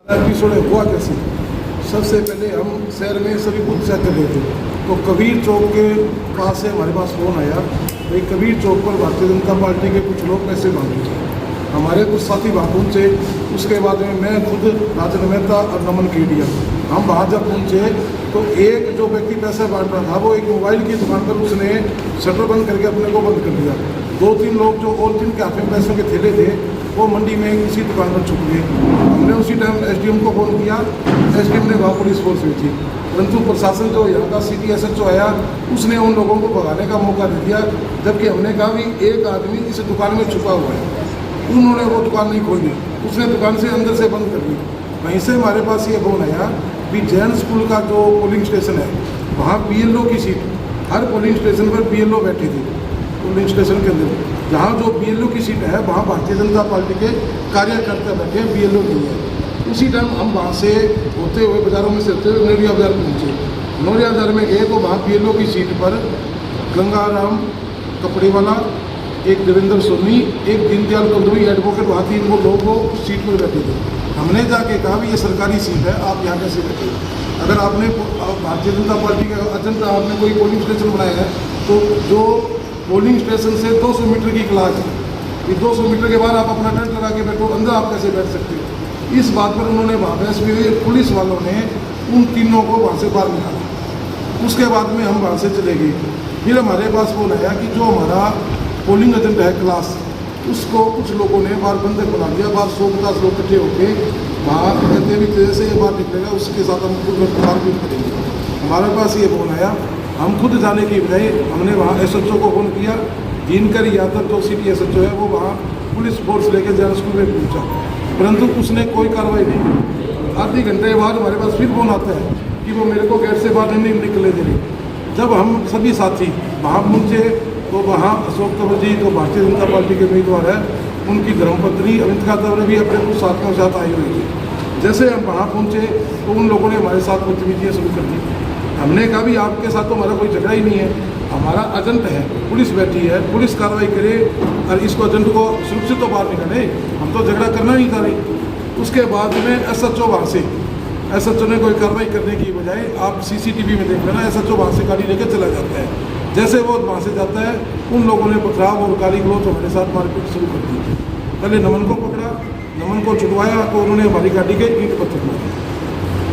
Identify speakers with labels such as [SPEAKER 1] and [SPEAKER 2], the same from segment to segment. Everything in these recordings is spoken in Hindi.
[SPEAKER 1] एपिसोड हुआ कैसे। सबसे पहले हम शहर में सभी बूथ चेक कर रहे थे, तो कबीर चौक के पास से हमारे पास फ़ोन आया, भाई कबीर चौक पर भारतीय जनता पार्टी के कुछ लोग पैसे मांग रहे थे। हमारे कुछ साथी वहाँ पहुँचे। उसके बाद में मैं खुद राजन मेहता और नमन केडिया हम वहाँ जब पहुँचे तो एक जो व्यक्ति पैसे बांट रहा था वो एक मोबाइल की दुकान पर उसने शटर बंद करके अपने को बंद कर दिया। दो तीन लोग जो और जिनके हाथ में पैसों के थैले थे वो मंडी में किसी दुकान पर छुप गए। हमने उसी टाइम एसडीएम को फ़ोन किया, एसडीएम ने वहाँ पुलिस फोर्स भेजी, परंतु प्रशासन जो यहाँ का सिटी एसएचओ आया उसने उन लोगों को भगाने का मौका दे दिया। जबकि हमने कहा भी एक आदमी इस दुकान में छुपा हुआ है, उन्होंने वो दुकान नहीं खोली, उसने दुकान से अंदर से बंद कर दी। वहीं से हमारे पास ये फोन आया कि जैन स्कूल का जो पोलिंग स्टेशन है वहाँ बीएलओ की सीट, हर पोलिंग स्टेशन पर बीएलओ बैठी थी। पोलिंग स्टेशन के अंदर जहाँ जो बीएलओ की सीट है वहाँ भारतीय जनता पार्टी के कार्यकर्ता बैठे हैं, बीएलओ नहीं है। उसी टाइम हम वहाँ से होते हुए बाज़ारों में से होते हुए नौरिया बाज़ार पहुँचे। नौरिया बाज़ार में गए तो वहाँ बीएलओ की सीट पर गंगाराम कपड़े वाला, एक देवेंद्र सोनी, एक दीनदयाल कंदोई एडवोकेट वहाँ तीन वो लोग उस सीट पर बैठे थे। हमने जाके कहा भी ये सरकारी सीट है, आप यहाँ कैसे बैठे? अगर आपने भारतीय जनता पार्टी का एजेंडा आपने कोई पोलिंग स्टेशन बनाया है तो जो पोलिंग स्टेशन से 200 मीटर की क्लास है, ये 200 मीटर के बाद आप अपना टेंट लगा के बैठो, अंदर आप कैसे बैठ सकते हो? इस बात पर उन्होंने बहस भी हुई। पुलिस वालों ने उन तीनों को वहाँ से बाहर निकाला। उसके बाद में हम वहाँ से चले गए। फिर हमारे पास फोन आया कि जो हमारा पोलिंग एजेंट है क्लास, उसको कुछ लोगों ने बाहर बंधक बना दिया। बाहर 150 लोग इकट्ठे होकर वहाँ कहते भी जैसे ये बाहर निकलेगा उसके साथ हम खुद मारपीट करेंगे। हमारे पास ये फोन आया, हम खुद जाने की बजाय हमने वहाँ एसएचओ को फ़ोन किया। दिनकर यादव जो सिटी एसएचओ है वो वहाँ पुलिस फोर्स लेकर जैन स्कूल में पहुँचा, परंतु उसने कोई कार्रवाई नहीं की। आधे घंटे बाद हमारे पास फिर फोन आता है कि वो मेरे को गेट से बाहर नहीं निकले दे रही। जब हम सभी साथी वहाँ पहुँचे तो वहाँ अशोक तंवर जी जो भारतीय जनता पार्टी के उम्मीदवार है, उनकी धर्मपत्नी अमित तंवर भी अपने कुछ साथियों के साथ आई हुई थी। जैसे हम वहाँ पहुँचे तो उन लोगों ने हमारे साथ बदतमीजियाँ शुरू कर दी। हमने कहा भी आपके साथ तो हमारा कोई झगड़ा ही नहीं है, हमारा एजेंट है, पुलिस बैठी है, पुलिस कार्रवाई करे और इसको एजेंट को सुरक्षित तो बाहर निकाले, हम तो झगड़ा करना नहीं था रही। उसके बाद में एसएचओ वहाँ से एसएचओ ने कोई कार्रवाई करने की बजाय, आप सीसीटीवी में देख लेना, एसएचओ वहाँ से गाड़ी लेकर चला जाता है। जैसे वो वहाँ से जाता है उन लोगों ने पथराव और गाली गलौज हमारे साथ मारपीट शुरू कर दी। पहले नमन को पकड़ा, नमन को छुड़वाया तो उन्होंने हमारी गाड़ी के ईंट पत्थर मारे।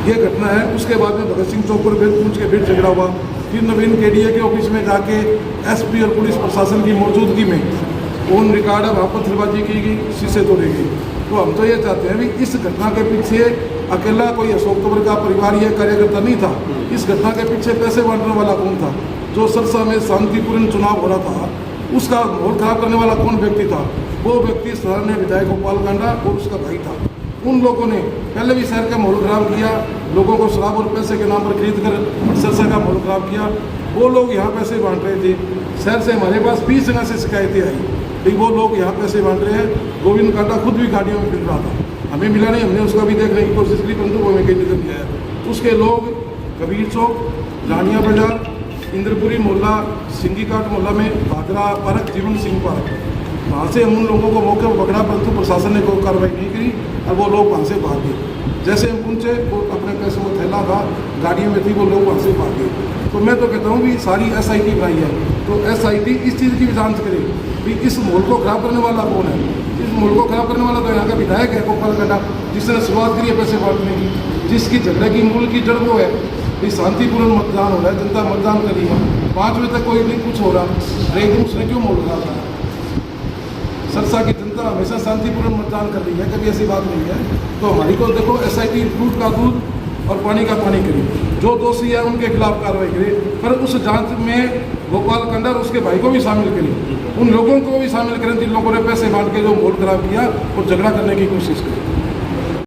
[SPEAKER 1] ये घटना है। उसके बाद में भगत सिंह चौक पर फिर पूछ के फिर झगड़ा हुआ। फिर नवीन केडीए के ऑफिस में जाके एसपी और पुलिस प्रशासन की मौजूदगी में फोन रिकॉर्ड है, वहाँ पत्थरबाजी की गई, शीशे तोड़े गए। तो हम तो ये चाहते हैं भी इस घटना के पीछे अकेला कोई अशोक तंवर का परिवार या कार्यकर्ता नहीं था। इस घटना के पीछे पैसे बांटने वाला कौन था? जो सरसा में शांतिपूर्ण चुनाव हो रहा था उसका माहौल खराब करने वाला कौन व्यक्ति था? वो व्यक्ति स्थानीय विधायक गोपाल कांडा और उसका भाई था। उन लोगों ने पहले भी शहर का माहौल खराब किया, लोगों को शराब और पैसे के नाम पर खरीद कर सरसा का माहौल खराब किया। वो लोग यहाँ पैसे बांट रहे थे। शहर से हमारे पास 20 जगह से शिकायतें आई कि वो लोग यहाँ पैसे बांट रहे हैं। गोविंद कांडा खुद भी गाड़ियों में फिर रहा था, हमें मिला नहीं, हमने उसका भी देखने की कोशिश की, परंतु वो हमें कहीं नजर नहीं आया। उसके लोग कबीर चौक, रानिया बाजार, इंद्रपुरी मोहल्ला, सिंगी काट मोहल्ला में भादरा पार्क, जीवन सिंह पार्क, वहाँ से हम उन लोगों को मौके पर पकड़ा, परंतु प्रशासन ने कोई कार्रवाई नहीं करी और वो लोग वहाँ से भाग गए। जैसे हम पहुँचे वो अपने पैसों में थैला था, गाड़ियों में थी, वो लोग वहाँ से भाग गए। तो मैं तो कहता हूँ भी सारी एसआईटी बनाई है, तो एसआईटी इस चीज़ की भी जांच करे भी इस माहौल को खराब करने वाला कौन है। इस माहौल को खराब करने वाला तो यहाँ का विधायक है गोपाल कांडा, जिसने शुरुआत करी है पैसे बांटने की, जिसकी झगड़े की मूल की जड़ वो है कि शांतिपूर्ण मतदान हो रहा है, जनता मतदान करी है, 5 बजे तक कोई नहीं कुछ हो रहा, लेकिन उसने क्यों माहौल खराब करा? सरसा की जनता हमेशा शांतिपूर्ण मतदान कर रही है, कभी ऐसी बात नहीं है। तो हमारी को देखो एसआईटी दूध का दूध और पानी का पानी करी, जो दोषी है उनके खिलाफ कार्रवाई करे, पर उस जांच में गोपाल कांडा और उसके भाई को भी शामिल करें, उन लोगों को भी शामिल करें जिन लोगों ने पैसे बांट के जो माहौल खराब किया और झगड़ा करने की कोशिश की।